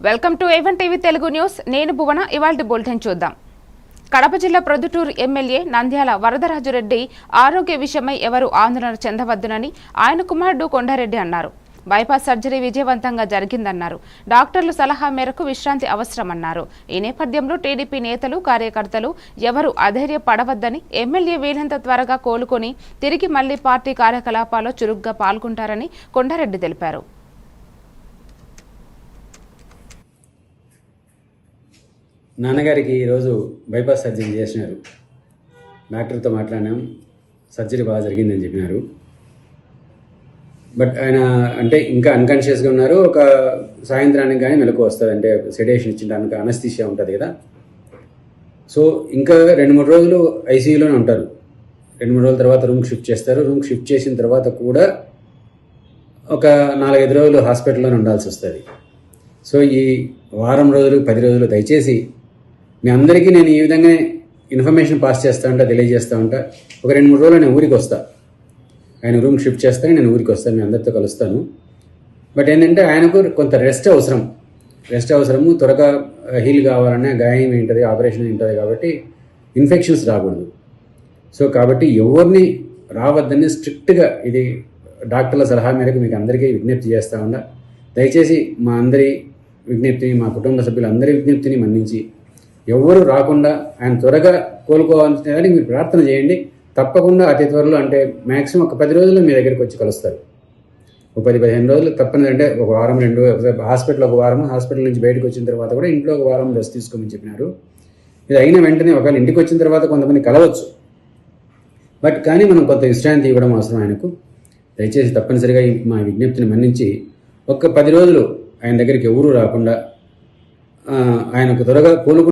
Welcome to A1 TV Telugu news. నేను భువన. ఇవాల్టి bulletin చూద్దాం. కడప జిల్లా ప్రొద్దుటూరు ఎమ్మెల్యే నంద్యాల వరదరాజురెడ్డి ఆరోగ్య విషయమై ఎవరు ఆందోళన చెందవద్దునని ఆయన కుమారుడు కొండారెడ్డి అన్నారు. బైపాస్ సర్జరీ విజయవంతంగా జరిగిందన్నారు. డాక్టర్ల సలహా మేరకు విశ్రాంతి అవసరమన్నారు. ఈ నేపథ్యంలో టీడీపీ నేతలు కార్యకర్తలు ఎవరు అధైర్యపడవద్దని, ఎమ్మెల్యే వీలంత త్వరగా కోలుకొని తిరిగి మళ్లీ పార్టీ కార్యకలాపాల్లో చురుగ్గా పాల్గొంటారని కొండారెడ్డి తెలిపారు. నాన్నగారికి ఈరోజు బైపాస్ సర్జరీ చేసినారు. డాక్టర్తో మాట్లాడినాం, సర్జరీ బాగా జరిగిందని చెప్పినారు. బట్ ఆయన అంటే ఇంకా అన్కాన్షియస్గా ఉన్నారు. ఒక సాయంత్రానికి కానీ మెలకు వస్తుంది, అంటే సెడేషన్ ఇచ్చింటానికి అనస్థీషియా ఉంటుంది కదా. సో ఇంకా 2-3 రోజులు ఐసీయూలోనే ఉంటారు. 2-3 రోజుల తర్వాత రూమ్కి షిఫ్ట్ చేస్తారు. రూమ్కి షిఫ్ట్ చేసిన తర్వాత కూడా ఒక 4-5 రోజులు హాస్పిటల్లోనే ఉండాల్సి వస్తుంది. సో ఈ వారం రోజులు 10 రోజులు దయచేసి మీ అందరికీ నేను ఈ విధంగా ఇన్ఫర్మేషన్ పాస్ చేస్తూ ఉంటా, తెలియజేస్తూ ఉంటా. ఒక 2-3 రోజులు నేను ఊరికి వస్తా. ఆయన రూమ్ షిఫ్ట్ చేస్తాను, నేను ఊరికి వస్తాను, మీ అందరితో కలుస్తాను. బట్ ఏంటంటే ఆయనకు కొంత రెస్ట్ అవసరము. త్వరగా హీల్ కావాలన్నా గాయం ఏంటది, ఆపరేషన్ ఉంటుంది కాబట్టి ఇన్ఫెక్షన్స్ రాకూడదు. సో కాబట్టి ఎవరిని రావద్దని స్ట్రిక్ట్గా ఇది డాక్టర్ల సలహా మేరకు మీకు అందరికీ విజ్ఞప్తి చేస్తూ ఉన్నా. దయచేసి మా అందరి విజ్ఞప్తిని, మా కుటుంబ సభ్యులందరి విజ్ఞప్తిని మన్నించి ఎవరు రాకుండా ఆయన త్వరగా కోలుకోవాలని మీరు ప్రార్థన చేయండి. తప్పకుండా అతి త్వరలో, అంటే మ్యాక్సిమం ఒక 10 రోజుల్లో మీ దగ్గరికి వచ్చి కలుస్తారు. ఒక 10-15 రోజులు తప్పనిసరి, అంటే ఒక వారం 2 హాస్పిటల్ ఒక వారం, హాస్పిటల్ నుంచి బయటకు వచ్చిన తర్వాత కూడా ఇంట్లో ఒక వారం రెస్ట్ తీసుకోమని చెప్పినారు. ఇది అయిన వెంటనే ఒకవేళ ఇంటికి వచ్చిన తర్వాత కొంతమంది కలవచ్చు, బట్ కానీ మనం కొంత విశ్రాంతి ఇవ్వడం అవసరం ఆయనకు. దయచేసి తప్పనిసరిగా మా విజ్ఞప్తిని మన్నించి ఒక 10 రోజులు ఆయన దగ్గరికి ఎవరూ రాకుండా ఆయనకు త్వరగా కోలుకు